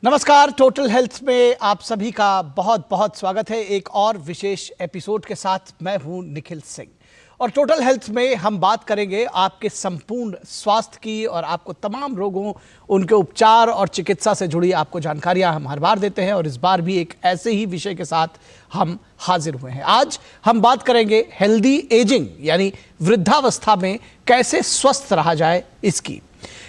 नमस्कार, total health में आप सभी का बहुत बहुत स्वागत है। एक और विशेष एपिसोड के साथ मैं हूं निखिल सिंह और टोटल हेल्थ में हम बात करेंगे आपके संपूर्ण स्वास्थ्य की और आपको तमाम रोगों, उनके उपचार और चिकित्सा से जुड़ी आपको जानकारियां हम हर बार देते हैं और इस बार भी एक ऐसे ही विषय के साथ हम हाजिर हुए हैं। आज हम बात करेंगे हेल्दी एजिंग यानी वृद्धावस्था में कैसे स्वस्थ रहा जाए इसकी।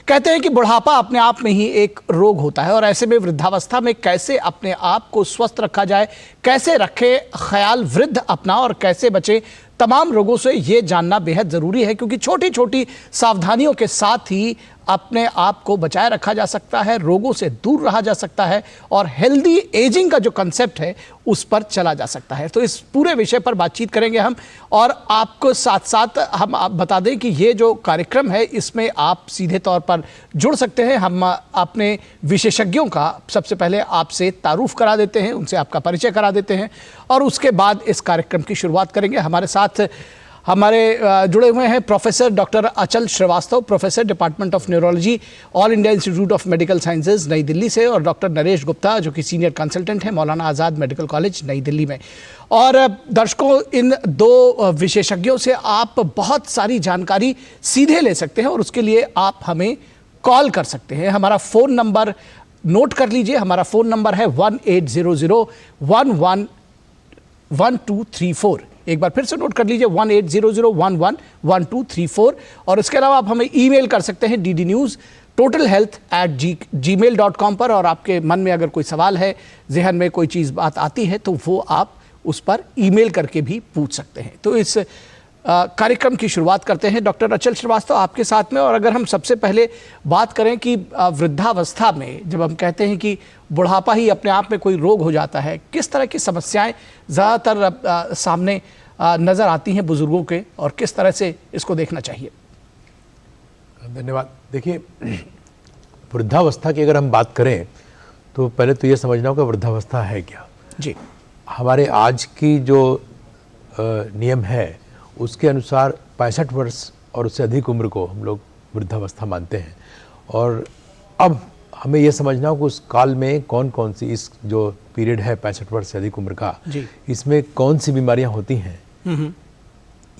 कहते हैं कि बुढ़ापा अपने आप में ही एक रोग होता है और ऐसे में वृद्धावस्था में कैसे अपने आप को स्वस्थ रखा जाए, कैसे रखे ख्याल वृद्ध अपना और कैसे बचे तमाम रोगों से, ये जानना बेहद ज़रूरी है क्योंकि छोटी छोटी सावधानियों के साथ ही अपने आप को बचाए रखा जा सकता है, रोगों से दूर रहा जा सकता है और हेल्दी एजिंग का जो कंसेप्ट है उस पर चला जा सकता है। तो इस पूरे विषय पर बातचीत करेंगे हम और आपको साथ साथ हम बता दें कि ये जो कार्यक्रम है इसमें आप सीधे तौर पर जुड़ सकते हैं। हम अपने विशेषज्ञों का सबसे पहले आपसे तारुफ करा देते हैं, उनसे आपका परिचय करा देते हैं और उसके बाद इस कार्यक्रम की शुरुआत करेंगे। हमारे साथ हमारे जुड़े हुए हैं professor doctor Achal Srivastava, professor department of neurology, All India Institute of Medical Sciences Nai Delhi से, और डॉक्टर नरेश गुप्ता जो कि सीनियर कंसल्टेंट हैं मौलाना आज़ाद मेडिकल कॉलेज नई दिल्ली में। और दर्शकों, इन दो विशेषज्ञों से आप बहुत सारी जानकारी सीधे ले सकते हैं और उसके लिए आप हमें कॉल कर सकते हैं। हमारा फ़ोन नंबर नोट कर लीजिए, हमारा फ़ोन नंबर है 1800111234। एक बार फिर से नोट कर लीजिए 1800111234। और इसके अलावा आप हमें ईमेल कर सकते हैं ddnewstotalhealth@gmail.com पर। और आपके मन में अगर कोई सवाल है, जहन में कोई चीज़ बात आती है तो वो आप उस पर ईमेल करके भी पूछ सकते हैं। तो इस कार्यक्रम की शुरुआत करते हैं डॉक्टर अचल श्रीवास्तव आपके साथ में। और अगर हम सबसे पहले बात करें कि वृद्धावस्था में जब हम कहते हैं कि बुढ़ापा ही अपने आप में कोई रोग हो जाता है, किस तरह की समस्याएं ज़्यादातर सामने नज़र आती हैं बुजुर्गों के और किस तरह से इसको देखना चाहिए? धन्यवाद। देखिए, वृद्धावस्था की अगर हम बात करें तो पहले तो ये समझना होगा वृद्धावस्था है क्या। जी, हमारे आज की जो नियम है उसके अनुसार 65 वर्ष और उससे अधिक उम्र को हम लोग वृद्धावस्था मानते हैं। और अब हमें यह समझना हो कि उस काल में कौन कौन सी, इस जो पीरियड है 65 वर्ष से अधिक उम्र का, इसमें कौन सी बीमारियां होती हैं,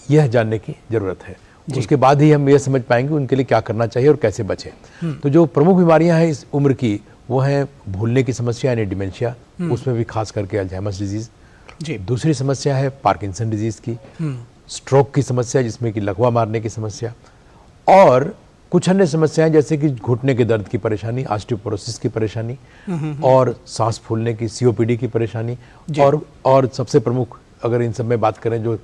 यह जानने की ज़रूरत है। उसके बाद ही हम ये समझ पाएंगे उनके लिए क्या करना चाहिए और कैसे बचें। तो जो प्रमुख बीमारियां हैं इस उम्र की वो हैं भूलने की समस्या यानी डिमेंशिया, उसमें भी खास करके अल्जाइमर्स डिजीज़। दूसरी समस्या है पार्किंसन डिजीज़ की, स्ट्रोक की समस्या जिसमें कि लकवा मारने की समस्या, और कुछ अन्य समस्याएं जैसे कि घुटने के दर्द की परेशानी, ऑस्टियोपोरोसिस की परेशानी, और सांस फूलने की सीओपीडी की परेशानी, और सबसे प्रमुख अगर इन सब में बात करें जो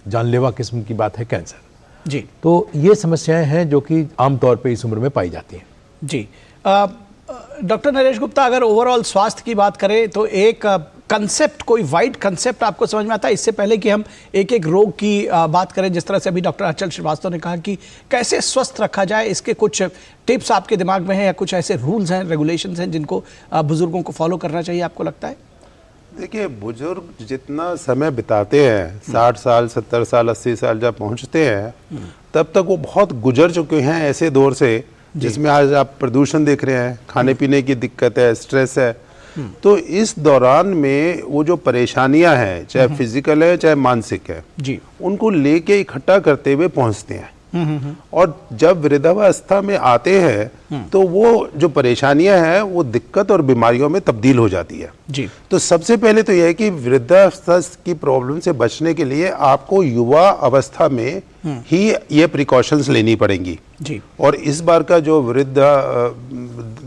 जानलेवा किस्म की बात है, कैंसर। जी, तो ये समस्याएं हैं जो कि आमतौर पे इस उम्र में पाई जाती हैं। जी, डॉक्टर नरेश गुप्ता, अगर ओवरऑल स्वास्थ्य की बात करें तो एक कंसेप्ट, कोई वाइड कंसेप्ट आपको समझ में आता है? इससे पहले कि हम एक एक रोग की बात करें, जिस तरह से अभी डॉक्टर अचल श्रीवास्तव ने कहा कि कैसे स्वस्थ रखा जाए, इसके कुछ टिप्स आपके दिमाग में हैं या कुछ ऐसे रूल्स हैं, रेगुलेशंस हैं जिनको बुजुर्गों को फॉलो करना चाहिए, आपको लगता है? देखिए, बुजुर्ग जितना समय बिताते हैं, 60 साल 70 साल 80 साल जब पहुंचते हैं, तब तक वो बहुत गुजर चुके हैं ऐसे दौर से जिसमें आज आप प्रदूषण देख रहे हैं, खाने पीने की दिक्कत है, स्ट्रेस है। तो इस दौरान में वो जो परेशानियां हैं, चाहे फिजिकल है चाहे मानसिक है, उनको लेके इकट्ठा करते हुए पहुंचते हैं। और जब वृद्धावस्था में आते हैं तो वो जो परेशानियां हैं वो दिक्कत और बीमारियों में तब्दील हो जाती है। तो सबसे पहले तो यह है कि वृद्धावस्था की प्रॉब्लम से बचने के लिए आपको युवा अवस्था में ही ये प्रिकॉशंस लेनी पड़ेंगी। और इस बार का जो वृद्ध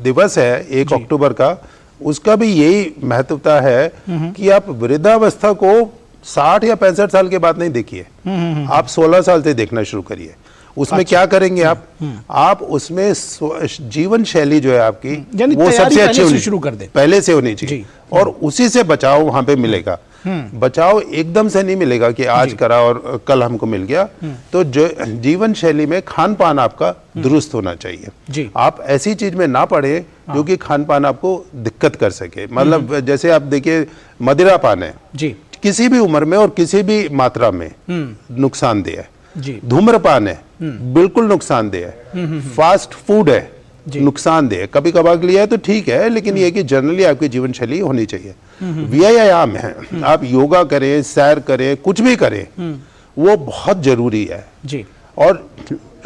दिवस है 1 अक्टूबर का, उसका भी यही महत्वता है कि आप वृद्धावस्था को 60 या 65 साल के बाद नहीं देखिए, आप 16 साल से देखना शुरू करिए। उसमें क्या करेंगे आप उसमें जीवन शैली जो है आपकी वो सबसे अच्छी होनी शुरू कर दें, पहले से होनी चाहिए, और उसी से बचाव वहां पे मिलेगा। बचाव एकदम से नहीं मिलेगा कि आज करा और कल हमको मिल गया। तो जो जीवन शैली में खान पान आपका दुरुस्त होना चाहिए। आप ऐसी चीज में ना पड़े जो कि खान पान आपको दिक्कत कर सके। मतलब जैसे आप देखिए, मदिरा पान है, किसी भी उम्र में और किसी भी मात्रा में नुकसानदेह है। धूम्रपान है, बिल्कुल नुकसानदेह है। फास्ट फूड है, नुकसानदेह। कभी कभार लिया है तो ठीक है, लेकिन ये कि जनरली आपकी जीवन शैली होनी चाहिए। व्यायाम है, आप योगा करें, सैर करें, कुछ भी करें, वो बहुत जरूरी है जी। और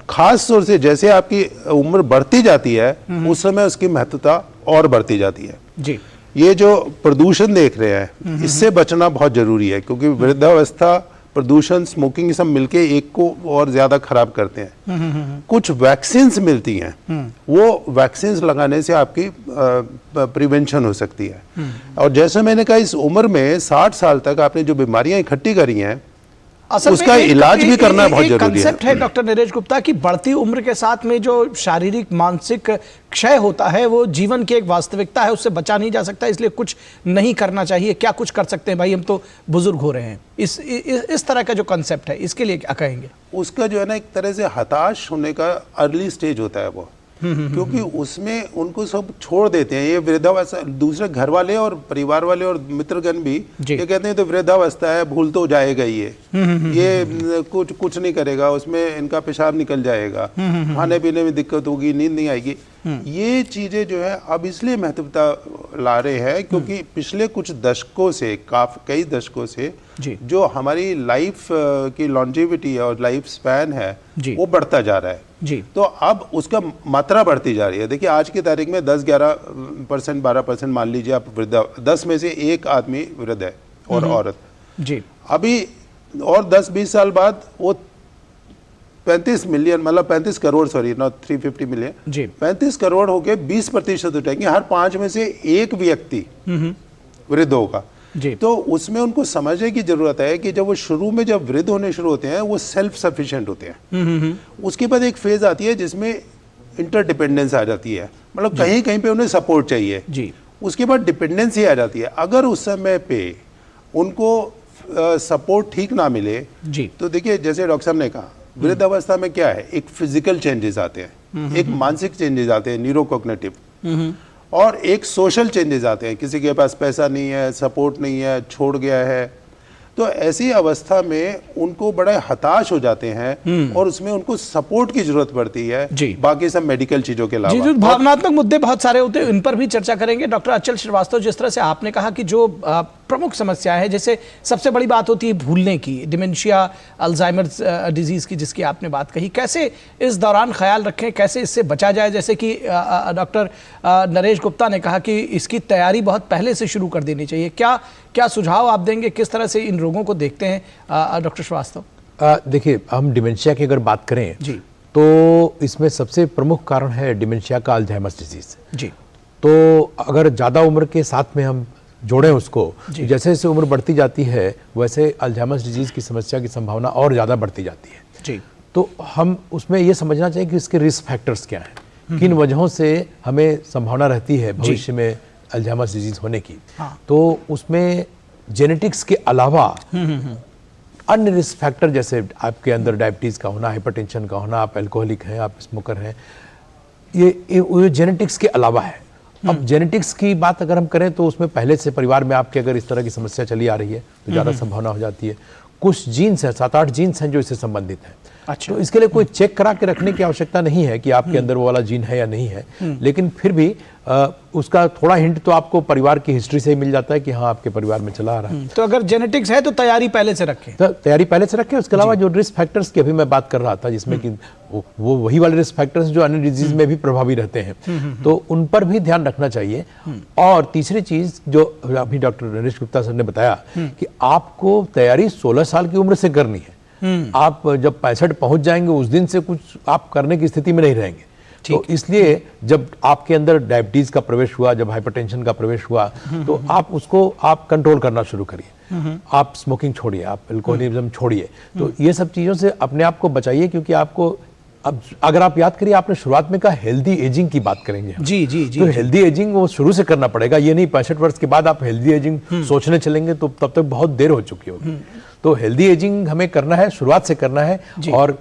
खास तौर से जैसे आपकी उम्र बढ़ती जाती है उस समय उसकी महत्वता और बढ़ती जाती है जी। ये जो प्रदूषण देख रहे हैं इससे बचना बहुत जरूरी है, क्योंकि वृद्धावस्था, प्रदूषण, स्मोकिंग, ये सब मिलके एक को और ज्यादा खराब करते हैं। कुछ वैक्सीन्स मिलती हैं, वो वैक्सीन्स लगाने से आपकी प्रिवेंशन हो सकती है। और जैसे मैंने कहा, इस उम्र में 60 साल तक आपने जो बीमारियां इकट्ठी करी हैं उसका इलाज भी करना बहुत जरूरी है। कंसेप्ट है डॉक्टर नरेश गुप्ता की बढ़ती उम्र के साथ में जो शारीरिक मानसिक क्षय होता है वो जीवन की एक वास्तविकता है, उससे बचा नहीं जा सकता, इसलिए कुछ नहीं करना चाहिए। क्या कुछ कर सकते हैं भाई, हम तो बुजुर्ग हो रहे हैं, इस तरह का जो कंसेप्ट है इसके लिए क्या कहेंगे? उसका जो है ना, एक तरह से हताश होने का अर्ली स्टेज होता है वो, क्योंकि उसमें उनको सब छोड़ देते हैं। ये वृद्धावस्था, दूसरे घर वाले और परिवार वाले और मित्रगण भी ये कहते हैं तो वृद्धावस्था है, भूल तो जाएगा ये कुछ नहीं करेगा, उसमें इनका पेशाब निकल जाएगा, खाने पीने में दिक्कत होगी, नींद नहीं आएगी। ये चीजें जो है अब इसलिए महत्वता ला रहे हैं क्योंकि पिछले कुछ दशकों से, कई दशकों से जो हमारी लाइफ की लॉन्जेविटी और लाइफ स्पैन है वो बढ़ता जा रहा है जी। तो अब उसका मात्रा बढ़ती जा रही है। देखिए आज की तारीख में 10-11%, 12% मान लीजिए आप वृद्धा, 10 में से एक आदमी वृद्ध है और औरत जी। अभी और 10-20 साल बाद वो 35 मिलियन, मतलब 35 करोड़, सॉरी नॉट 350 मिलियन जी, 35 करोड़ होके 20% उठेंगे। हर 5 में से एक व्यक्ति वृद्ध होगा जी। तो उसमें उनको समझने की जरूरत है कि जब वो शुरू में जब वृद्ध होने शुरू होते हैं वो सेल्फ सफिशिएंट होते हैं। उसके बाद एक फेज आती है जिसमें इंटरडिपेंडेंस आ जाती है, मतलब कहीं कहीं पे उन्हें सपोर्ट चाहिए जी। उसके बाद डिपेंडेंसी आ जाती है। अगर उस समय पे उनको सपोर्ट ठीक ना मिले जी, तो देखिए जैसे डॉक्टर साहब ने कहा, वृद्धावस्था में क्या है, एक फिजिकल चेंजेस आते हैं, एक मानसिक चेंजेस आते हैं, न्यूरोकॉग्निटिव, और एक सोशल चेंजेस आते हैं। किसी के पास पैसा नहीं है, सपोर्ट नहीं है, छोड़ गया है, तो ऐसी अवस्था में उनको बड़े हताश हो जाते हैं और उसमें उनको सपोर्ट की जरूरत पड़ती है जी। बाकी सब मेडिकल चीजों के अलावा। जी, जो भावनात्मक मुद्दे बहुत सारे होते हैं, इन पर भी चर्चा करेंगे। डॉक्टर अचल श्रीवास्तव, जिस तरह से आपने कहा कि जो प्रमुख समस्या है, जैसे सबसे बड़ी बात होती है भूलने की, डिमेंशिया, अल्जाइमर्स डिजीज की जिसकी आपने बात कही, कैसे इस दौरान ख्याल रखें, कैसे इससे बचा जाए? जैसे कि डॉक्टर नरेश गुप्ता ने कहा कि इसकी तैयारी बहुत पहले से शुरू कर देनी चाहिए। क्या सुझाव आप देंगे, किस तरह से इन रोगों को देखते हैं डॉक्टर श्रीवास्तव? देखिए, हम डिमेंशिया की अगर बात करें जी तो इसमें सबसे प्रमुख कारण है डिमेंशिया का अल्जाइमर्स डिजीज जी। तो अगर ज़्यादा उम्र के साथ में हम जोड़ें उसको, जैसे जैसे उम्र बढ़ती जाती है वैसे अल्जाइमर्स डिजीज की समस्या की संभावना और ज़्यादा बढ़ती जाती है जी। तो हम उसमें ये समझना चाहिए कि इसके रिस्क फैक्टर्स क्या हैं, किन वजहों से हमें संभावना रहती है भविष्य में अल्जाइमर्स डिजीज होने की। तो उसमें जेनेटिक्स के अलावा अन्य रिस्क फैक्टर, जैसे आपके अंदर डायबिटीज़ का होना, हाइपरटेंशन का होना, आप अल्कोहलिक हैं, आप स्मोकर हैं, ये जेनेटिक्स के अलावा है। अब जेनेटिक्स की बात अगर हम करें तो उसमें पहले से परिवार में आपके अगर इस तरह की समस्या चली आ रही है तो ज़्यादा संभावना हो जाती है। कुछ जीन्स हैं, 7-8 जीन्स हैं जो इससे संबंधित हैं। अच्छा। तो इसके लिए कोई चेक करा के रखने की आवश्यकता नहीं है कि आपके अंदर वो वाला जीन है या नहीं है, लेकिन फिर भी उसका थोड़ा हिंट तो आपको परिवार की हिस्ट्री से ही मिल जाता है कि हाँ आपके परिवार में चला आ रहा है। तो अगर जेनेटिक्स है तो तैयारी पहले से रखें। तो तैयारी पहले से रखें। उसके अलावा जो रिस्क फैक्टर्स की अभी मैं बात कर रहा था, जिसमें कि वो वही वाले रिस्क फैक्टर्स जो अन्य डिजीज में भी प्रभावी रहते हैं, तो उन पर भी ध्यान रखना चाहिए। और तीसरी चीज जो अभी डॉक्टर नरेश गुप्ता सर ने बताया कि आपको तैयारी 16 साल की उम्र से करनी है। आप जब 65 पहुंच जाएंगे उस दिन से कुछ आप करने की स्थिति में नहीं रहेंगे। तो इसलिए जब आपके अंदर डायबिटीज का प्रवेश हुआ, जब हाइपरटेंशन का प्रवेश हुआ, तो आप उसको कंट्रोल करना शुरू करिए। आप स्मोकिंग छोड़िए, आप अल्कोहलिज्म छोड़िए। तो ये सब चीजों से अपने आप को बचाइए, क्योंकि आपको अब अगर आप याद करिए, आपने शुरुआत में कहा हेल्दी एजिंग की बात करेंगे। जी जी जी। तो हेल्दी एजिंग वो शुरू से करना पड़ेगा। ये नहीं 65 वर्ष के बाद आप हेल्दी एजिंग सोचने चलेंगे तो तब तक बहुत देर हो चुकी होगी। तो हेल्दी एजिंग हमें करना है, शुरुआत से करना है। और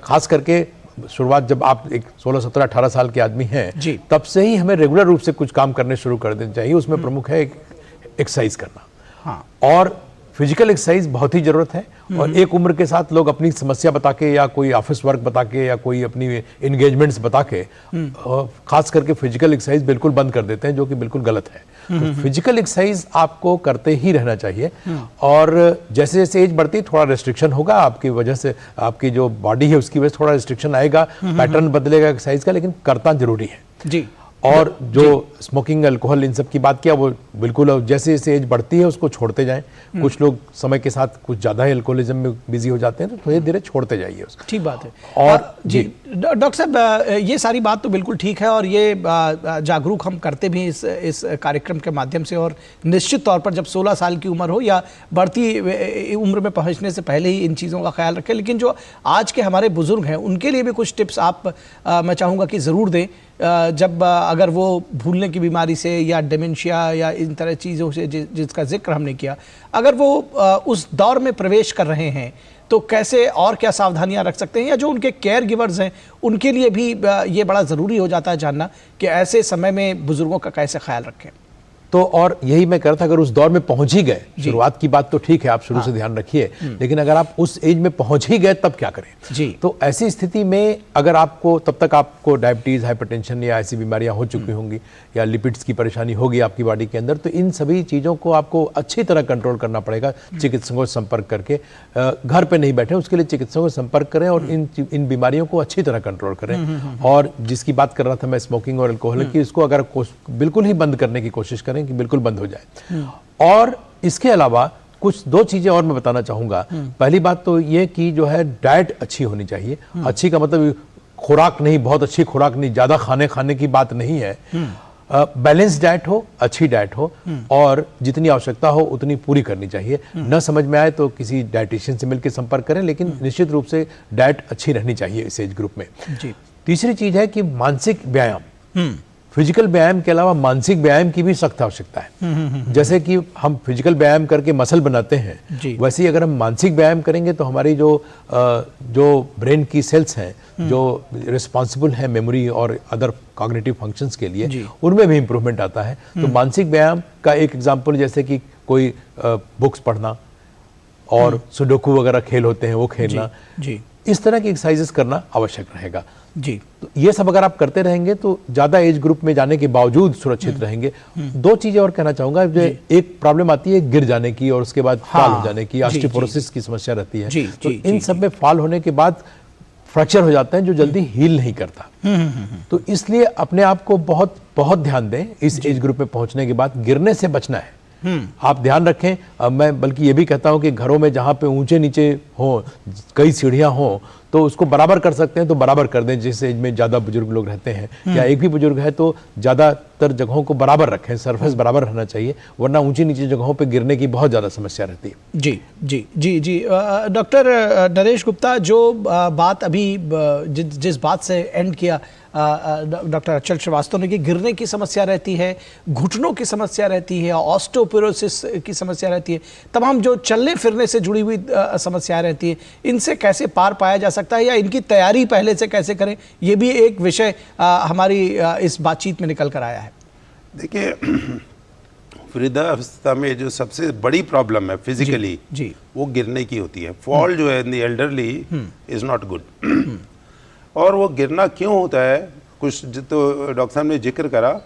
खास करके शुरुआत जब आप एक 16, 17, 18 साल के आदमी हैं, तब से ही हमें रेगुलर रूप से कुछ काम करने शुरू कर देना चाहिए। उसमें प्रमुख है एक्सरसाइज करना। और फिजिकल एक्सरसाइज बहुत ही जरूरत है। और एक उम्र के साथ लोग अपनी समस्या बता के या कोई ऑफिस वर्क बता के या कोई अपनी एंगेजमेंट्स बता के खास करके फिजिकल एक्सरसाइज बिल्कुल बंद कर देते हैं, जो कि बिल्कुल गलत है। तो फिजिकल एक्सरसाइज आपको करते ही रहना चाहिए। और जैसे जैसे एज बढ़ती थोड़ा रेस्ट्रिक्शन होगा, आपकी वजह से आपकी जो बॉडी है उसकी वजह से थोड़ा रेस्ट्रिक्शन आएगा, पैटर्न बदलेगा एक्सरसाइज का, लेकिन करना जरूरी है जी। और जो स्मोकिंग, अल्कोहल, इन सब की बात किया, वो बिल्कुल जैसे जैसे एज बढ़ती है उसको छोड़ते जाएं। कुछ लोग समय के साथ कुछ ज़्यादा ही अल्कोहलिज्म में बिजी हो जाते हैं, तो धीरे धीरे छोड़ते जाइए उसको। ठीक बात है। और जी डॉक्टर साहब, ये सारी बात तो बिल्कुल ठीक है और ये जागरूक हम करते भी इस कार्यक्रम के माध्यम से। और निश्चित तौर पर जब 16 साल की उम्र हो या बढ़ती उम्र में पहुँचने से पहले ही इन चीज़ों का ख्याल रखें। लेकिन जो आज के हमारे बुजुर्ग हैं उनके लिए भी कुछ टिप्स आप मैं चाहूँगा कि ज़रूर दें, जब अगर वो भूलने की बीमारी से या डिमेंशिया या इन तरह चीज़ों से जिसका जिक्र हमने किया, अगर वो उस दौर में प्रवेश कर रहे हैं तो कैसे और क्या सावधानियां रख सकते हैं, या जो उनके केयर गिवर्स हैं उनके लिए भी ये बड़ा ज़रूरी हो जाता है जानना कि ऐसे समय में बुजुर्गों का कैसे ख्याल रखें। तो और यही मैं कह रहा था, अगर उस दौर में पहुंच ही गए, शुरुआत की बात तो ठीक है, आप शुरू से ध्यान रखिए, लेकिन अगर आप उस एज में पहुंच ही गए तब क्या करें जी। तो ऐसी स्थिति में अगर आपको तब तक आपको डायबिटीज, हाइपरटेंशन या ऐसी बीमारियां हो चुकी होंगी या लिपिड्स की परेशानी होगी आपकी बॉडी के अंदर, तो इन सभी चीज़ों को आपको अच्छी तरह कंट्रोल करना पड़ेगा चिकित्सकों से संपर्क करके। घर पर नहीं बैठे, उसके लिए चिकित्सकों से संपर्क करें और इन बीमारियों को अच्छी तरह कंट्रोल करें। और जिसकी बात कर रहा था मैं, स्मोकिंग और अल्कोहल की, इसको अगर बिल्कुल ही बंद करने की कोशिश करें कि बिल्कुल बंद हो जाए। और इसके अलावा कुछ 2 चीजें और मैं बताना चाहूंगा। पहली बात तो ये कि जो है डाइट अच्छी होनी चाहिए। अच्छी का मतलब खुराक नहीं, बहुत अच्छी खुराक नहीं, ज्यादा खाने की बात नहीं है। बैलेंस डाइट हो, अच्छी डाइट हो और जितनी आवश्यकता हो उतनी पूरी करनी चाहिए। न समझ में आए तो किसी डाइटिशियन से मिलकर संपर्क करें, लेकिन निश्चित रूप से डाइट अच्छी रहनी चाहिए इस एज ग्रुप में। तीसरी चीज है कि मानसिक व्यायाम, फिजिकल व्यायाम के अलावा मानसिक व्यायाम की भी सख्त आवश्यकता है। जैसे कि हम फिजिकल व्यायाम करके मसल बनाते हैं, वैसे ही अगर हम मानसिक व्यायाम करेंगे तो हमारी जो ब्रेन की सेल्स हैं जो रिस्पॉन्सिबल है मेमोरी और अदर कॉग्निटिव फंक्शंस के लिए, उनमें भी इंप्रूवमेंट आता है। तो मानसिक व्यायाम का एक एग्जाम्पल जैसे कि कोई बुक्स पढ़ना और सुडोकू वगैरह खेल होते हैं वो खेलना, इस तरह की एक्सरसाइजेस करना आवश्यक रहेगा जी। तो ये सब अगर आप करते रहेंगे तो ज्यादा एज ग्रुप में जाने के बावजूद सुरक्षित रहेंगे। 2 चीजें और कहना चाहूंगा। एक प्रॉब्लम आती है गिर जाने की और उसके बाद फॉल हो जाने की, ऑस्टियोपोरोसिस की समस्या रहती है। तो इन सब में फॉल होने के बाद फ्रैक्चर हो जाता है जो जल्दी हील नहीं करता। तो इसलिए अपने आप को बहुत बहुत ध्यान दें। इस एज ग्रुप में पहुंचने के बाद गिरने से बचना है। आप ध्यान रखें। मैं बल्कि ये भी कहता हूं कि घरों में जहां पे ऊंचे नीचे हो, कई सीढ़ियां हो, तो उसको बराबर कर सकते हैं तो बराबर कर दें। जिस एज में ज्यादा बुजुर्ग लोग रहते हैं या एक भी बुजुर्ग है तो ज्यादातर जगहों को बराबर रखें, सरफेस बराबर रहना चाहिए, वरना ऊंची नीची जगहों पे गिरने की बहुत ज्यादा समस्या रहती है। जी जी जी जी। डॉक्टर नरेश गुप्ता, जो बात अभी जिस बात से एंड किया डॉक्टर अचल श्रीवास्तव ने, कि गिरने की समस्या रहती है, घुटनों की समस्या रहती है, ऑस्टियोपोरोसिस की समस्या रहती है, तमाम जो चलने फिरने से जुड़ी हुई समस्याएं रहती है, इनसे कैसे पार पाया जा सकता है या इनकी तैयारी पहले से कैसे करें, ये भी एक विषय हमारी इस बातचीत में निकल कर आया है। देखिए, वृद्धावस्था में जो सबसे बड़ी प्रॉब्लम है फिजिकली जी, वो गिरने की होती है। फॉल जो है in the elderly is not good. और वो गिरना क्यों होता है, कुछ तो डॉक्टर साहब ने जिक्र करा,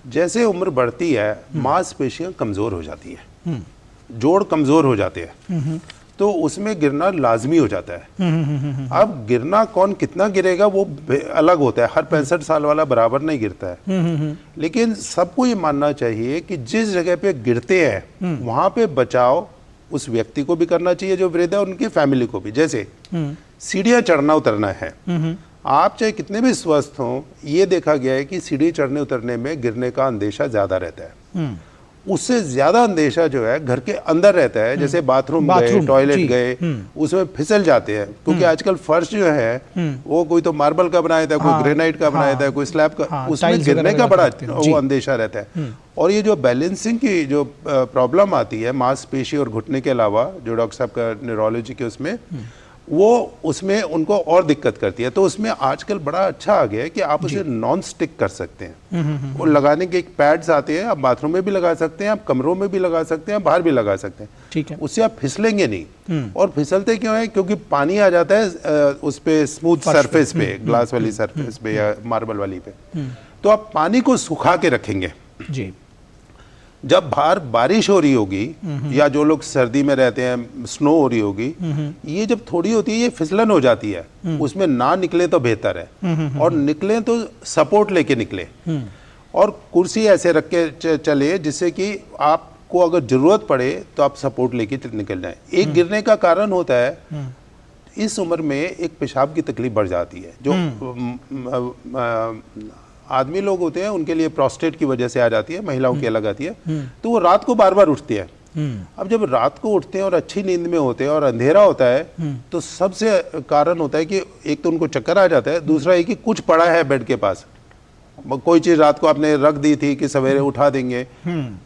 जैसे उम्र बढ़ती है मांसपेशियां कमजोर हो जाती है, जोड़ कमजोर हो जाते हैं, तो उसमें गिरना लाजमी हो जाता है। अब गिरना कौन कितना गिरेगा वो अलग होता है, हर 65 साल वाला बराबर नहीं गिरता है। लेकिन सबको ये मानना चाहिए कि जिस जगह पे गिरते हैं वहां पे बचाव उस व्यक्ति को भी करना चाहिए जो वृद्ध है, उनकी फैमिली को भी। जैसे सीढ़ियां चढ़ना उतरना है, आप चाहे कितने भी स्वस्थ हों, ये देखा गया है कि सीढ़ी चढ़ने उतरने में गिरने का अंदेशा ज्यादा रहता है। उससे ज्यादा अंदेशा जो है घर के अंदर रहता है, जैसे बाथरूम गए, टॉयलेट गए, उसमें फिसल जाते हैं, क्योंकि आजकल फर्श जो है वो कोई तो मार्बल का बनाया था, कोई ग्रेनाइट का बनाया था, कोई स्लैब का, उसमें गिरने का बड़ा वो अंदेशा रहता है। और ये जो बैलेंसिंग की जो प्रॉब्लम आती है मांसपेशी और घुटने के अलावा, जो डॉक्टर साहब का न्यूरोलॉजी के उसमें, वो उसमें उनको और दिक्कत करती है। तो उसमें आजकल बड़ा अच्छा आ गया है कि आप उसे नॉन स्टिक कर सकते हैं। वो लगाने के एक पैड्स आते हैं, आप बाथरूम में भी लगा सकते हैं, आप कमरों में भी लगा सकते हैं, बाहर भी लगा सकते हैं। ठीक है। उससे आप फिसलेंगे नहीं। और फिसलते क्यों है? क्योंकि पानी आ जाता है उस पे स्मूथ सरफेस पे, ग्लास वाली सरफेस पे या मार्बल वाली पे। तो आप पानी को सुखा के रखेंगे जी। जब बाहर बारिश हो रही होगी या जो लोग सर्दी में रहते हैं स्नो हो रही होगी, ये जब थोड़ी होती है ये फिसलन हो जाती है, उसमें ना निकले तो बेहतर है, और निकले तो सपोर्ट लेके निकले, और कुर्सी ऐसे रख के चले जिससे कि आपको अगर जरूरत पड़े तो आप सपोर्ट लेके निकल जाए। एक गिरने का कारण होता है इस उम्र में एक पेशाब की तकलीफ बढ़ जाती है, जो आदमी लोग होते हैं उनके लिए प्रोस्टेट की वजह से आ जाती है, महिलाओं की अलग आती है। तो वो रात को बार बार उठती है। अब जब रात को उठते हैं और अच्छी नींद में होते हैं और अंधेरा होता है, तो सबसे कारण होता है कि एक तो उनको चक्कर आ जाता है, दूसरा ये कि कुछ पड़ा है बेड के पास, कोई चीज रात को आपने रख दी थी कि सवेरे उठा देंगे,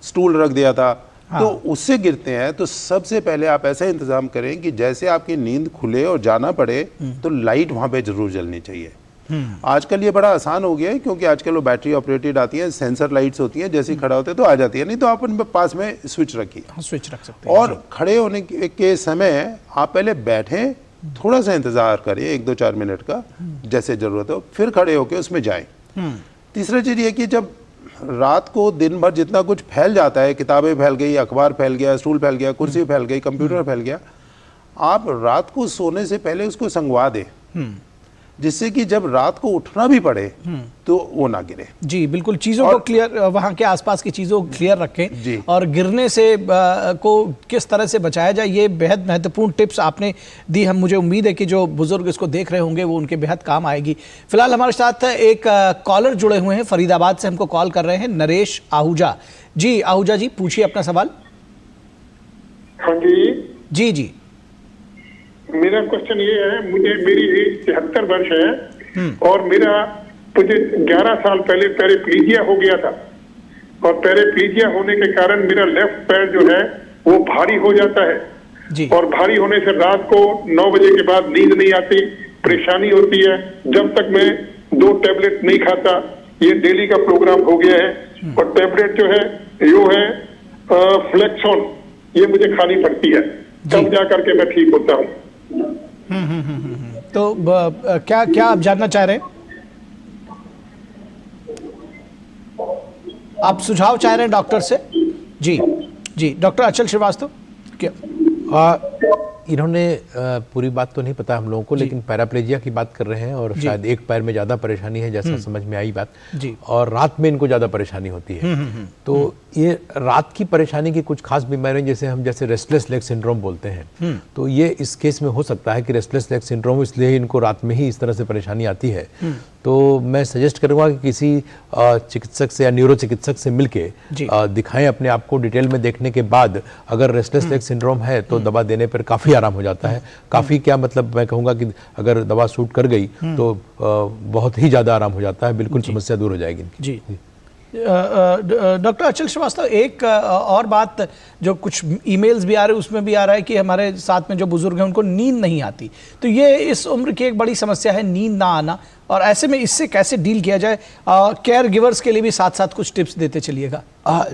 स्टूल रख दिया था, तो उससे गिरते हैं। तो सबसे पहले आप ऐसा इंतजाम करें कि जैसे आपकी नींद खुले और जाना पड़े तो लाइट वहां पे जरूर जलनी चाहिए। आजकल ये बड़ा आसान हो गया है क्योंकि आजकल वो बैटरी ऑपरेटेड आती हैं, सेंसर लाइट्स होती हैं, जैसे ही खड़ा होते हैं तो आ जाती है, नहीं तो आप उनके पास में स्विच रखिए। स्विच रख सकते हैं। और खड़े होने के समय आप पहले बैठें, थोड़ा सा इंतजार करिए 1-2-4 मिनट का, जैसे जरूरत हो, फिर खड़े होके उसमें जाएं। तीसरा चीज ये कि जब रात को दिन भर जितना कुछ फैल जाता है, किताबें फैल गई, अखबार फैल गया, स्टूल फैल गया, कुर्सी फैल गई, कंप्यूटर फैल गया, आप रात को सोने से पहले उसको संगवा दें, जिससे कि जब रात को उठना भी पड़े तो वो ना गिरे। जी बिल्कुल, चीज़ों को क्लियर, वहाँ के आसपास की चीज़ों को क्लियर रखें और गिरने से को किस तरह से बचाया जाए, ये बेहद महत्वपूर्ण टिप्स आपने दी। हम मुझे उम्मीद है कि जो बुजुर्ग इसको देख रहे होंगे वो उनके बेहद काम आएगी। फिलहाल हमारे साथ एक कॉलर जुड़े हुए हैं, फरीदाबाद से हमको कॉल कर रहे हैं, नरेश आहूजा जी। आहूजा जी पूछिए अपना सवाल। हाँ जी जी जी। मेरा क्वेश्चन ये है, मेरी एज 73 वर्ष है और मुझे 11 साल पहले पैराप्लीजिया हो गया था, और पैराप्लीजिया होने के कारण मेरा लेफ्ट पैर जो है वो भारी हो जाता है जी। और भारी होने से रात को 9 बजे के बाद नींद नहीं आती, परेशानी होती है। जब तक मैं 2 टैबलेट नहीं खाता, ये डेली का प्रोग्राम हो गया है, और टैबलेट जो है यो है फ्लेक्सोन, ये मुझे खानी पड़ती है, तब जा करके मैं ठीक होता हूँ। तो क्या क्या आप जानना चाह रहे हैं? आप सुझाव चाह रहे हैं डॉक्टर से? जी जी, डॉक्टर अचल श्रीवास्तव क्या इन्होंने पूरी बात तो नहीं पता हम लोगों को, लेकिन पैराप्लेजिया की बात कर रहे हैं और शायद एक पैर में ज़्यादा परेशानी है, जैसा समझ में आई बात, और रात में इनको ज़्यादा परेशानी होती है। तो ये रात की परेशानी की कुछ खास बीमारियां जैसे रेस्टलेस लेग सिंड्रोम बोलते हैं, तो ये इस केस में हो सकता है कि रेस्टलेस लेग सिंड्रोम, इसलिए इनको रात में ही इस तरह से परेशानी आती है। तो मैं सजेस्ट करूंगा कि किसी चिकित्सक से या न्यूरो चिकित्सक से मिलके दिखाएं अपने आप को। डिटेल में देखने के बाद अगर रेस्टलेस लेग सिंड्रोम है तो दवा देने पर काफ़ी आराम हो जाता है। काफ़ी क्या मतलब, मैं कहूँगा कि अगर दवा सूट कर गई तो बहुत ही ज़्यादा आराम हो जाता है, बिल्कुल समस्या दूर हो जाएगी जी। डॉक्टर अचल श्रीवास्तव, एक और बात जो कुछ ईमेल्स भी आ रहे हैं उसमें भी आ रहा है कि हमारे साथ में जो बुजुर्ग हैं उनको नींद नहीं आती, तो ये इस उम्र की एक बड़ी समस्या है, नींद ना आना, और ऐसे में इससे कैसे डील किया जाए? केयर गिवर्स के लिए भी साथ साथ कुछ टिप्स देते चलिएगा।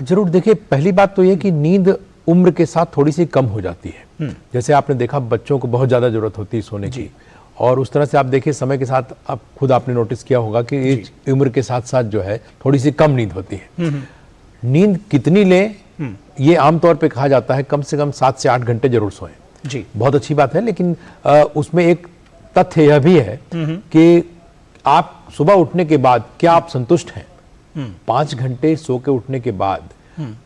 जरूर। देखिए, पहली बात तो ये कि नींद उम्र के साथ थोड़ी सी कम हो जाती है। जैसे आपने देखा बच्चों को बहुत ज़्यादा जरूरत होती है सोने की, और उस तरह से आप देखिए समय के साथ आप खुद आपने नोटिस किया होगा कि एज उम्र के साथ साथ जो है थोड़ी सी कम नींद होती है। नींद कितनी लें, ये आमतौर पे कहा जाता है कम से कम 7 से 8 घंटे जरूर सोएं जी। बहुत अच्छी बात है, लेकिन उसमें एक तथ्य यह भी है कि आप सुबह उठने के बाद क्या आप संतुष्ट हैं? 5 घंटे सो के उठने के बाद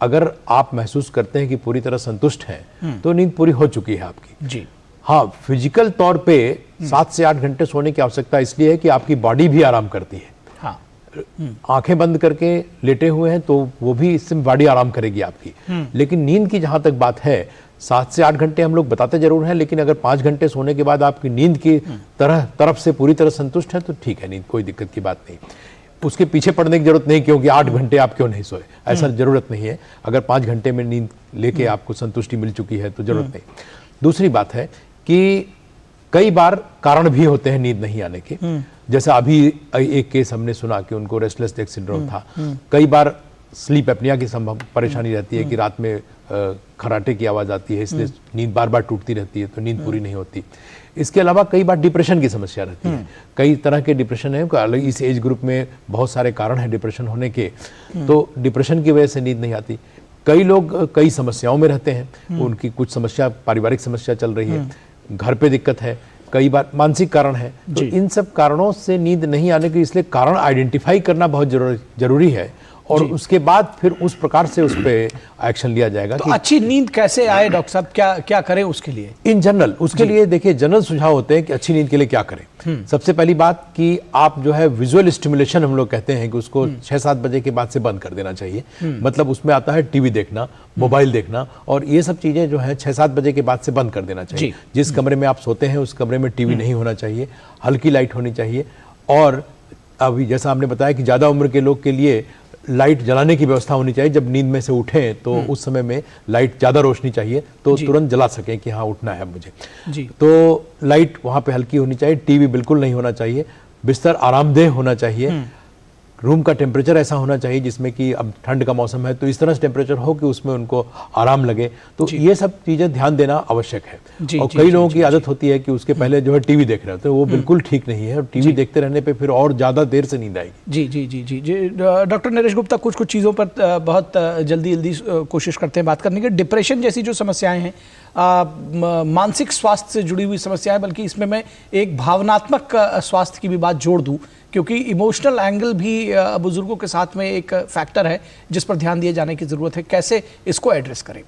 अगर आप महसूस करते हैं कि पूरी तरह संतुष्ट हैं तो नींद पूरी हो चुकी है आपकी जी। हाँ, फिजिकल तौर पे 7 से 8 घंटे सोने की आवश्यकता इसलिए है कि आपकी बॉडी भी आराम करती है। हाँ। आंखें बंद करके लेटे हुए हैं तो वो भी इससे बॉडी आराम करेगी आपकी। लेकिन नींद की जहां तक बात है, 7 से 8 घंटे हम लोग बताते जरूर हैं, लेकिन अगर 5 घंटे सोने के बाद आपकी नींद की तरफ से पूरी तरह संतुष्ट है तो ठीक है, नींद कोई दिक्कत की बात नहीं। उसके पीछे पड़ने की जरूरत नहीं क्योंकि 8 घंटे आप क्यों नहीं सोए, ऐसा जरूरत नहीं है। अगर 5 घंटे में नींद लेके आपको संतुष्टि मिल चुकी है तो जरूरत नहीं। दूसरी बात है कि कई बार कारण भी होते हैं नींद नहीं आने के, जैसे अभी एक केस हमने सुना कि उनको रेस्टलेस लेग सिंड्रोम था। कई बार स्लीप एपनिया की संभव परेशानी रहती है कि रात में खर्राटे की आवाज़ आती है, इसलिए नींद बार बार टूटती रहती है, तो नींद पूरी नहीं होती। इसके अलावा कई बार डिप्रेशन की समस्या रहती है। कई तरह के डिप्रेशन है, अलग इस एज ग्रुप में बहुत सारे कारण हैं डिप्रेशन होने के, तो डिप्रेशन की वजह से नींद नहीं आती। कई लोग कई समस्याओं में रहते हैं, उनकी कुछ समस्या, पारिवारिक समस्या चल रही है, घर पे दिक्कत है, कई बार मानसिक कारण है, तो इन सब कारणों से नींद नहीं आने के, इसलिए कारण आइडेंटिफाई करना बहुत जरूरी है और उसके बाद फिर उस प्रकार से उस पे एक्शन लिया जाएगा। तो अच्छी नींद कैसे आए डॉक्टर साहब, क्या करें उसके लिए? इन जनरल उसके लिए देखिए जनरल सुझाव होते हैं कि अच्छी नींद के लिए क्या करें। सबसे पहली बात कि आप जो है विजुअल स्टिमुलेशन हम लोग कहते हैं कि उसको 6-7 बजे के बाद से बंद कर देना चाहिए। मतलब उसमें आता है टीवी देखना, मोबाइल देखना, और ये सब चीजें जो है 6-7 बजे के बाद से बंद कर देना चाहिए। जिस कमरे में आप सोते हैं उस कमरे में टीवी नहीं होना चाहिए, हल्की लाइट होनी चाहिए। और अभी जैसा आपने बताया कि ज्यादा उम्र के लोग के लिए लाइट जलाने की व्यवस्था होनी चाहिए। जब नींद में से उठें तो उस समय में लाइट ज़्यादा रोशनी चाहिए तो तुरंत जला सकें कि हाँ उठना है मुझे जी। तो लाइट वहाँ पे हल्की होनी चाहिए, टीवी बिल्कुल नहीं होना चाहिए, बिस्तर आरामदेह होना चाहिए, रूम का टेम्परेचर ऐसा होना चाहिए जिसमें कि अब ठंड का मौसम है तो इस तरह से टेम्परेचर हो कि उसमें उनको आराम लगे। तो ये सब चीज़ें ध्यान देना आवश्यक है। और कई लोगों की आदत होती है कि उसके पहले जो है टीवी देख रहे होते हैं, वो बिल्कुल ठीक नहीं है। और टीवी देखते रहने पे फिर और ज़्यादा देर से नींद आएगी। जी जी जी जी जी डॉक्टर नरेश गुप्ता, कुछ चीज़ों पर बहुत जल्दी कोशिश करते हैं बात करने की। डिप्रेशन जैसी जो समस्याएं हैं, मानसिक स्वास्थ्य से जुड़ी हुई समस्याएं, बल्कि इसमें मैं एक भावनात्मक स्वास्थ्य की भी बात जोड़ दूं, क्योंकि इमोशनल एंगल भी बुजुर्गों के साथ में एक फैक्टर है जिस पर ध्यान दिए जाने की ज़रूरत है। कैसे इसको एड्रेस करें?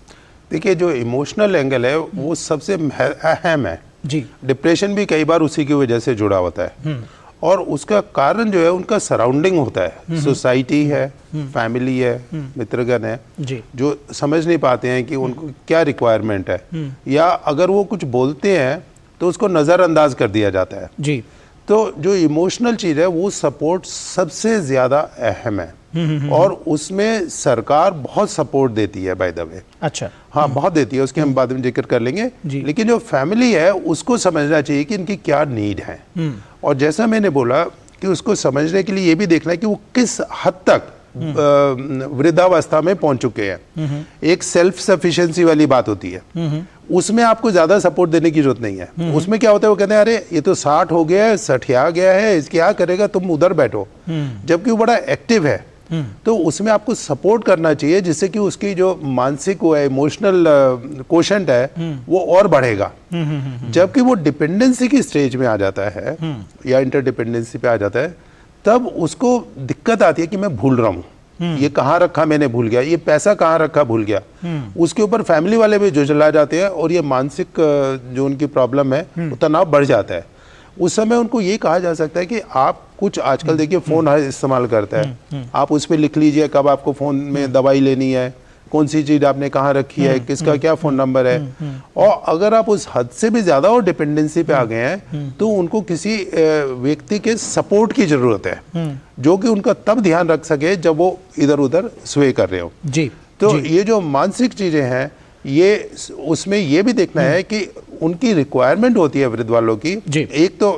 देखिए, जो इमोशनल एंगल है वो सबसे अहम है जी। डिप्रेशन भी कई बार उसी की वजह से जुड़ा होता है और उसका कारण जो है उनका सराउंडिंग होता है। सोसाइटी है, फैमिली है, मित्रगण है जी, जो समझ नहीं पाते हैं कि उनको क्या रिक्वायरमेंट है, या अगर वो कुछ बोलते हैं तो उसको नज़रअंदाज कर दिया जाता है जी। तो जो इमोशनल चीज़ है वो सपोर्ट सबसे ज़्यादा अहम है और उसमें सरकार बहुत सपोर्ट देती है बाय द वे। अच्छा, हाँ बहुत देती है, उसके हम बाद में जिक्र कर लेंगे। लेकिन जो फैमिली है उसको समझना चाहिए कि इनकी क्या नीड है, और जैसा मैंने बोला कि उसको समझने के लिए ये भी देखना है कि वो किस हद तक वृद्धावस्था में पहुंच चुके हैं। एक सेल्फ सफिशिएंसी वाली बात होती है, उसमें आपको ज्यादा सपोर्ट देने की जरूरत नहीं है। उसमें क्या होता है, वो कहते हैं अरे ये तो 60 हो गया है, 60 गया है, इसकी क्या करेगा, तुम उधर बैठो। जबकि वो बड़ा एक्टिव है, तो उसमें आपको सपोर्ट करना चाहिए जिससे कि उसकी जो मानसिक वो है, इमोशनल कोशेंट है वो और बढ़ेगा। जबकि वो डिपेंडेंसी की स्टेज में आ जाता है या इंटरडिपेंडेंसी पे आ जाता है, तब उसको दिक्कत आती है कि मैं भूल रहा हूँ, ये कहाँ रखा मैंने भूल गया, ये पैसा कहाँ रखा भूल गया। उसके ऊपर फैमिली वाले भी जो चला जाते हैं और ये मानसिक जो उनकी प्रॉब्लम है वो तनाव बढ़ जाता है। उस समय उनको ये कहा जा सकता है कि आप कुछ, आजकल देखिए फोन इस्तेमाल करता है, आप उस पर लिख लीजिए कब आपको फोन में दवाई लेनी है, कौन सी चीज आपने कहाँ रखी है, किसका क्या फोन नंबर है। और अगर आप उस हद से भी ज्यादा और डिपेंडेंसी पे आ गए हैं तो उनको किसी व्यक्ति के सपोर्ट की जरूरत है जो कि उनका तब ध्यान रख सके जब वो इधर उधर स्वे कर रहे हो जी। तो ये जो मानसिक चीजें हैं, ये उसमें ये भी देखना है कि उनकी रिक्वायरमेंट होती है वृद्ध वालों की। एक तो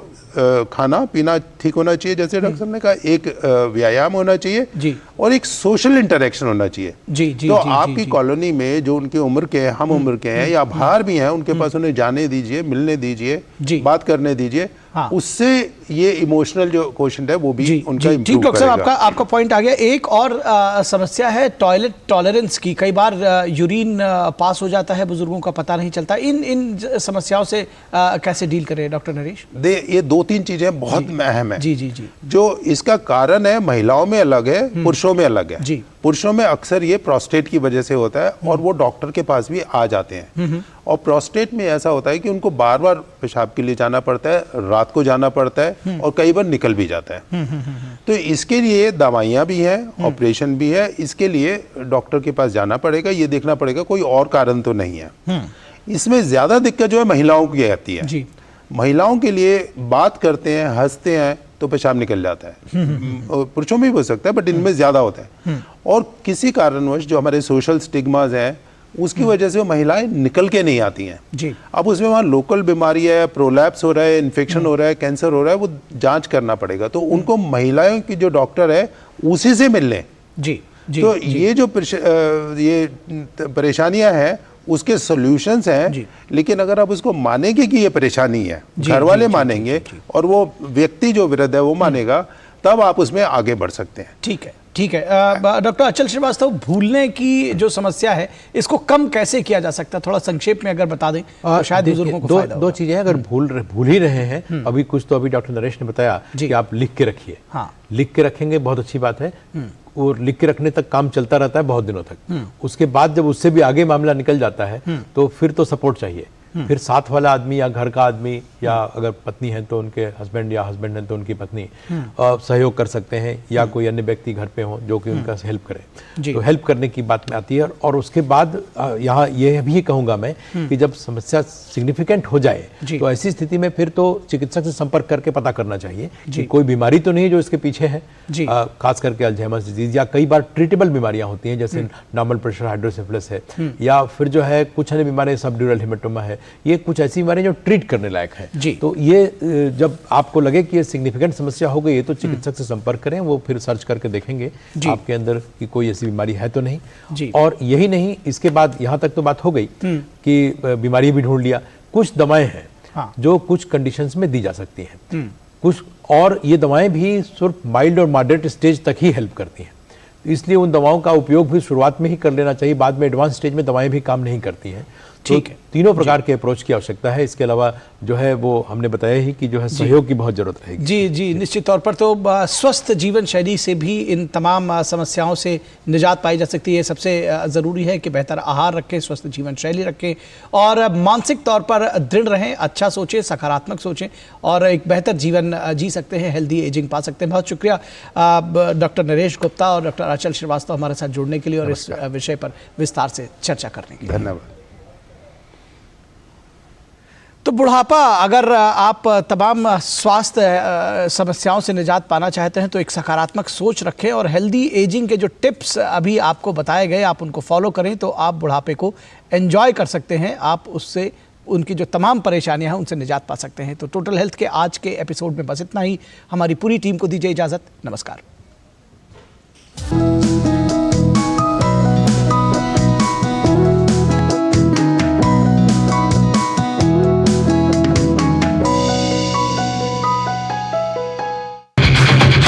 खाना पीना ठीक होना चाहिए, जैसे डॉक्टर साहब ने कहा, एक व्यायाम होना चाहिए जी, और एक सोशल इंटरेक्शन होना चाहिए जी। तो आपकी कॉलोनी में जो उनकी उम्र के हैं, हम उम्र के हैं या बाहर भी हैं, उनके पास उन्हें जाने दीजिए, मिलने दीजिए, बात करने दीजिए। हाँ। उससे ये इमोशनल जो क्वेश्चन है वो भी उनका इम्प्रूव डॉक्टर साहब आपका पॉइंट आ गया। एक और समस्या है टॉयलेट टॉलरेंस की। कई बार यूरिन पास हो जाता है, बुजुर्गों का पता नहीं चलता। इन समस्याओं से कैसे डील करें डॉक्टर नरेश? ये 2-3 चीजें बहुत अहम है जी जी जी। जो इसका कारण है, महिलाओं में अलग है, पुरुषों में अलग है जी। पुरुषों में अक्सर ये प्रोस्टेट की वजह से होता है और वो डॉक्टर के पास भी आ जाते हैं। और प्रोस्टेट में ऐसा होता है कि उनको बार बार पेशाब के लिए जाना पड़ता है, रात को जाना पड़ता है और कई बार निकल भी जाता है। तो इसके लिए दवाइयाँ भी हैं, ऑपरेशन भी है, इसके लिए डॉक्टर के पास जाना पड़ेगा, ये देखना पड़ेगा कोई और कारण तो नहीं है। इसमें ज्यादा दिक्कत जो है महिलाओं की आती है जी। महिलाओं के लिए बात करते हैं, हंसते हैं तो पेशाब निकल जाता है। पुरुषों में भी हो सकता है बट इनमें ज्यादा होता है। और किसी कारणवश जो हमारे सोशल स्टिग्मास हैं, उसकी वजह से वो महिलाएं निकल के नहीं आती हैं जी। अब उसमें वहाँ लोकल बीमारी है, प्रोलैप्स हो रहा है, इन्फेक्शन हो रहा है, कैंसर हो रहा है, वो जांच करना पड़ेगा। तो उनको महिलाओं की जो डॉक्टर है उसी से मिल लें। जी जी। तो जी, ये जो परेशानियां हैं उसके सॉल्यूशंस हैं, लेकिन अगर आप उसको मानेंगे कि ये परेशानी है, घर वाले मानेंगे और वो व्यक्ति जो विरुद्ध है वो मानेगा, तब आप उसमें आगे बढ़ सकते हैं। ठीक है, ठीक है। डॉक्टर अचल श्रीवास्तव, भूलने की जो समस्या है इसको कम कैसे किया जा सकता है, थोड़ा संक्षेप में अगर बता दें तो शायद बुजुर्गों को फायदा होगा। दो चीजें हैं, अगर भूल ही रहे हैं, अभी कुछ तो अभी डॉक्टर नरेश ने बताया कि आप लिख के रखिए। हाँ, लिख के रखेंगे बहुत अच्छी बात है, और लिख के रखने तक काम चलता रहता है बहुत दिनों तक। उसके बाद जब उससे भी आगे मामला निकल जाता है तो फिर तो सपोर्ट चाहिए। फिर साथ वाला आदमी या घर का आदमी, या अगर पत्नी है तो उनके हस्बैंड, या हस्बैंड है तो उनकी पत्नी सहयोग कर सकते हैं, या कोई अन्य व्यक्ति घर पे हो जो कि उनका हेल्प करे। तो हेल्प करने की बात में आती है। और उसके बाद यहाँ यह भी कहूंगा मैं कि जब समस्या सिग्निफिकेंट हो जाए तो ऐसी स्थिति में फिर तो चिकित्सक से संपर्क करके पता करना चाहिए कि कोई बीमारी तो नहीं है जो इसके पीछे है, खास करके अल्जाइमर्स डिजीज, या कई बार ट्रीटेबल बीमारियां होती हैं जैसे नॉर्मल प्रेशर हाइड्रोसेफलस है, या फिर जो है कुछ अन्य बीमारियां, सबड्यूरल हेमेटोमा है, ये कुछ ऐसी बीमारियां जो ट्रीट करने लायक है। तो ये जब आपको लगे कि ये सिग्निफिकेंट समस्या हो गई है तो चिकित्सक से संपर्क करें, वो फिर सर्च करके देखेंगे आपके अंदर कि कोई ऐसी बीमारी है तो नहीं। और यही नहीं, इसके बाद यहाँ तक तो बात हो गई कि बीमारी भी ढूंढ लिया, कुछ दवाएं हैं जो कुछ कंडीशंस में दी जा सकती हैं कुछ, और ये दवाएं भी सिर्फ माइल्ड और मॉडरेट स्टेज तक ही हेल्प करती हैं, इसलिए उन दवाओं का उपयोग भी शुरुआत में ही कर लेना चाहिए, बाद में एडवांस स्टेज में दवाएं भी काम नहीं करती हैं। ठीक है, तीनों प्रकार के अप्रोच की आवश्यकता है। इसके अलावा जो है वो हमने बताया ही कि जो है सहयोग की बहुत जरूरत रहेगी। जी जी, निश्चित तौर पर तो स्वस्थ जीवन शैली से भी इन तमाम समस्याओं से निजात पाई जा सकती है। सबसे ज़रूरी है कि बेहतर आहार रखें, स्वस्थ जीवन शैली रखें और मानसिक तौर पर दृढ़ रहें, अच्छा सोचें, सकारात्मक सोचें और एक बेहतर जीवन जी सकते हैं, हेल्दी एजिंग पा सकते हैं। बहुत शुक्रिया डॉक्टर नरेश गुप्ता और डॉक्टर अचल श्रीवास्तव हमारे साथ जुड़ने के लिए और इस विषय पर विस्तार से चर्चा करने के लिए। धन्यवाद। तो बुढ़ापा, अगर आप तमाम स्वास्थ्य समस्याओं से निजात पाना चाहते हैं तो एक सकारात्मक सोच रखें और हेल्दी एजिंग के जो टिप्स अभी आपको बताए गए आप उनको फॉलो करें तो आप बुढ़ापे को एंजॉय कर सकते हैं, आप उससे उनकी जो तमाम परेशानियां हैं उनसे निजात पा सकते हैं। तो टोटल हेल्थ के आज के एपिसोड में बस इतना ही। हमारी पूरी टीम को दीजिए इजाज़त। नमस्कार।